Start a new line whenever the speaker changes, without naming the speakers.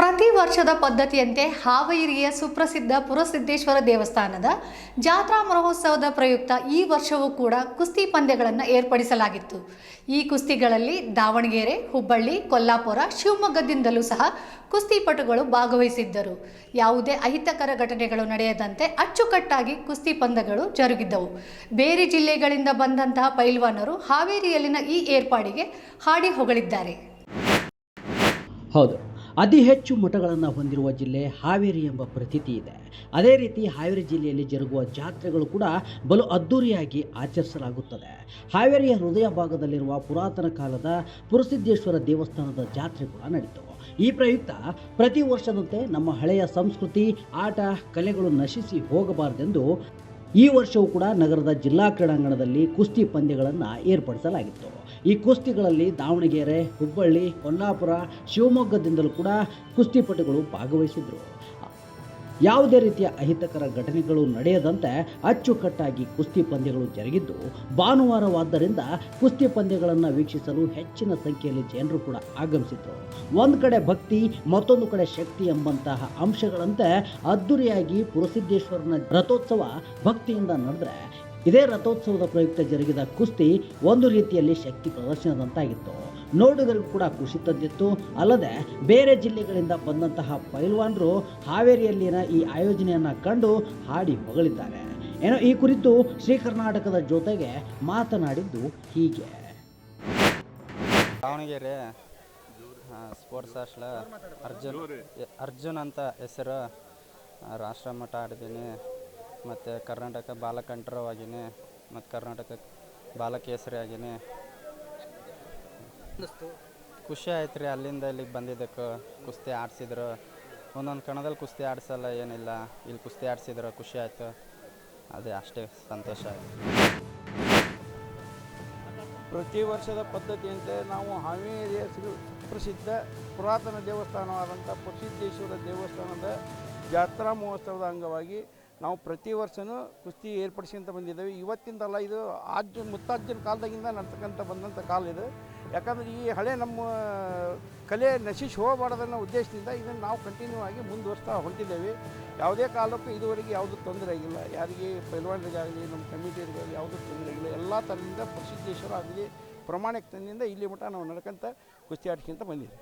ಪ್ರತಿ ವರ್ಷದ ಪದ್ಧತಿಯಂತೆ ಹಾವೇರಿಯ ಸುಪ್ರಸಿದ್ಧ ಪುರಸಿದ್ದೇಶ್ವರ ದೇವಸ್ಥಾನದ ಜಾತ್ರಾ ಮಹೋತ್ಸವದ ಪ್ರಯುಕ್ತ ಈ ವರ್ಷವೂ ಕೂಡ ಕುಸ್ತಿ ಪಂದ್ಯಗಳನ್ನು ಏರ್ಪಡಿಸಲಾಗಿತ್ತು. ಈ ಕುಸ್ತಿಗಳಲ್ಲಿ ದಾವಣಗೆರೆ, ಹುಬ್ಬಳ್ಳಿ, ಕೊಲ್ಲಾಪುರ, ಶಿವಮೊಗ್ಗದಿಂದಲೂ ಸಹ ಕುಸ್ತಿಪಟುಗಳು ಭಾಗವಹಿಸಿದ್ದರು. ಯಾವುದೇ ಅಹಿತಕರ ಘಟನೆಗಳು ನಡೆಯದಂತೆ ಅಚ್ಚುಕಟ್ಟಾಗಿ ಕುಸ್ತಿ ಪಂದ್ಯಗಳು ಜರುಗಿದ್ದವು. ಬೇರೆ ಜಿಲ್ಲೆಗಳಿಂದ ಬಂದಂತಹ ಪೈಲ್ವಾನರು ಹಾವೇರಿಯಲ್ಲಿನ ಈ ಏರ್ಪಾಡಿಗೆ ಹಾಡಿ ಹೊಗಳಿದ್ದಾರೆ.
ಹೌದು, ಅತಿ ಹೆಚ್ಚು ಮಠಗಳನ್ನು ಹೊಂದಿರುವ ಜಿಲ್ಲೆ ಹಾವೇರಿ ಎಂಬ ಪ್ರತೀತಿ ಇದೆ. ಅದೇ ರೀತಿ ಹಾವೇರಿ ಜಿಲ್ಲೆಯಲ್ಲಿ ಜರುಗುವ ಜಾತ್ರೆಗಳು ಕೂಡ ಬಲು ಅದ್ದೂರಿಯಾಗಿ ಆಚರಿಸಲಾಗುತ್ತದೆ. ಹಾವೇರಿಯ ಹೃದಯ ಭಾಗದಲ್ಲಿರುವ ಪುರಾತನ ಕಾಲದ ಪುರಸಿದ್ದೇಶ್ವರ ದೇವಸ್ಥಾನದ ಜಾತ್ರೆ ಕೂಡ ನಡೀತು. ಈ ಪ್ರಯುಕ್ತ ಪ್ರತಿ ವರ್ಷದಂತೆ ನಮ್ಮ ಹಳೆಯ ಸಂಸ್ಕೃತಿ, ಆಟ, ಕಲೆಗಳು ನಶಿಸಿ ಹೋಗಬಾರದೆಂದು ಈ ವರ್ಷವೂ ಕೂಡ ನಗರದ ಜಿಲ್ಲಾ ಕ್ರೀಡಾಂಗಣದಲ್ಲಿ ಕುಸ್ತಿ ಪಂದ್ಯಗಳನ್ನು ಏರ್ಪಡಿಸಲಾಗಿತ್ತು. ಈ ಕುಸ್ತಿಗಳಲ್ಲಿ ದಾವಣಗೆರೆ, ಹುಬ್ಬಳ್ಳಿ, ಕೊಲ್ಲಾಪುರ, ಶಿವಮೊಗ್ಗದಿಂದಲೂ ಕೂಡ ಕುಸ್ತಿಪಟುಗಳು ಭಾಗವಹಿಸಿದರು. ಯಾವುದೇ ರೀತಿಯ ಅಹಿತಕರ ಘಟನೆಗಳು ನಡೆಯದಂತೆ ಅಚ್ಚುಕಟ್ಟಾಗಿ ಕುಸ್ತಿ ಪಂದ್ಯಗಳು ಜರುಗಿದ್ದು, ಭಾನುವಾರವಾದ್ದರಿಂದ ಕುಸ್ತಿ ಪಂದ್ಯಗಳನ್ನು ವೀಕ್ಷಿಸಲು ಹೆಚ್ಚಿನ ಸಂಖ್ಯೆಯಲ್ಲಿ ಜನರು ಕೂಡ ಆಗಮಿಸಿದರು. ಒಂದು ಕಡೆ ಭಕ್ತಿ, ಮತ್ತೊಂದು ಕಡೆ ಶಕ್ತಿ ಎಂಬಂತಹ ಅಂಶಗಳಂತೆ ಅದ್ದೂರಿಯಾಗಿ ಪುರಸಿದ್ದೇಶ್ವರನ ರಥೋತ್ಸವ ಭಕ್ತಿಯಿಂದ ನಡೆದರೆ, ಇದೇ ರಥೋತ್ಸವದ ಪ್ರಯುಕ್ತ ಜರುಗಿದ ಕುಸ್ತಿ ಒಂದು ರೀತಿಯಲ್ಲಿ ಶಕ್ತಿ ಪ್ರದರ್ಶನದಂತಾಗಿತ್ತು. ನೋಡುಗರಿಗೂ ಕೂಡ ಖುಷಿ ತಂದಿತ್ತು. ಅಲ್ಲದೆ ಬೇರೆ ಜಿಲ್ಲೆಗಳಿಂದ ಬಂದಂತಹ ಪೈಲ್ವಾನರು ಹಾವೇರಿಯಲ್ಲಿನ ಈ ಆಯೋಜನೆಯನ್ನು ಕಂಡು ಹಾಡಿ ಹೊಗಳಿದ್ದಾರೆ. ಏನೋ ಈ ಕುರಿತು ಶ್ರೀ ಕರ್ನಾಟಕದ ಜೊತೆಗೆ ಮಾತನಾಡಿದ್ದು ಹೀಗೆ.
ದಾವಣಗೆರೆ ಸ್ಪೋರ್ಟ್ಸ್ ಹಾಸ್ಟೆಲ್ ಅರ್ಜುನ್ ಅಂತ ಹೆಸರು. ರಾಷ್ಟ್ರಮಟ್ಟ ಆಡಿದ್ದೀನಿ, ಮತ್ತು ಕರ್ನಾಟಕ ಬಾಲಕಂಠರವಾಗಿನಿ, ಮತ್ತು ಕರ್ನಾಟಕ ಬಾಲಕೇಸರಿ ಆಗೀನಿ. ಖುಷಿ ಆಯ್ತು ರೀ, ಅಲ್ಲಿಂದ ಇಲ್ಲಿಗೆ ಬಂದಿದ್ದಕ್ಕೆ. ಕುಸ್ತಿ ಆಡಿಸಿದ್ರು, ಒಂದೊಂದು ಕಣದಲ್ಲಿ ಕುಸ್ತಿ ಆಡಿಸಲ್ಲ ಏನಿಲ್ಲ, ಇಲ್ಲಿ ಕುಸ್ತಿ ಆಡಿಸಿದ್ರು, ಖುಷಿ ಆಯಿತು. ಅದೇ ಅಷ್ಟೇ ಸಂತೋಷ ಆಯಿತು.
ಪ್ರತಿ ವರ್ಷದ ಪದ್ಧತಿಯಂತೆ ನಾವು ಹಾವೇರಿಯ ಪ್ರಸಿದ್ಧ ಪುರಾತನ ದೇವಸ್ಥಾನವಾದಂಥ ಪುರಸಿದ್ದೇಶ್ವರ ದೇವಸ್ಥಾನದ ಜಾತ್ರಾ ಮಹೋತ್ಸವದ ಅಂಗವಾಗಿ ನಾವು ಪ್ರತಿ ವರ್ಷವೂ ಕುಸ್ತಿ ಏರ್ಪಡಿಸ್ಕೊಂತ ಬಂದಿದ್ದೇವೆ. ಇವತ್ತಿಂದಲ್ಲ, ಇದು ಮುತ್ತಾಜ್ಜನ ಕಾಲದಾಗಿಂದ ನಡ್ತಕ್ಕಂಥ ಬಂದಂಥ ಕಾಲ ಇದು. ಯಾಕಂದರೆ ಈ ಹಳೆ ನಮ್ಮ ಕಲೆ ನಶಿಸಿ ಹೋಗಬಾರ್ದನ್ನೋ ಉದ್ದೇಶದಿಂದ ಇದನ್ನು ನಾವು ಕಂಟಿನ್ಯೂ ಆಗಿ ಮುಂದುವರಿಸ್ತಾ ಹೊಂಟಿದ್ದೇವೆ. ಯಾವುದೇ ಕಾಲಕ್ಕೂ ಇದುವರೆಗೆ ಯಾವುದೂ ತೊಂದರೆ ಆಗಿಲ್ಲ. ಯಾರಿಗೆ ಪೈಲ್ವಾನರಿಗಾಗಲಿ, ನಮ್ಮ ಕಮಿಟಿಯವರಿಗಾಗಲಿ ಯಾವುದೂ ತೊಂದರೆ ಆಗಿಲ್ಲ. ಎಲ್ಲ ಥರದಿಂದ ಪುರಸಿದ್ದೇಶ್ವರ ಆಗಲಿ ಪ್ರಾಮಾಣಿಕತೆಯಿಂದ ಇಲ್ಲಿ ಮಟ್ಟ ನಾವು ನಡ್ಕೊಂತ ಕುಸ್ತಿ ಆಡ್ಕೊಂತ ಬಂದಿದ್ದೀವಿ.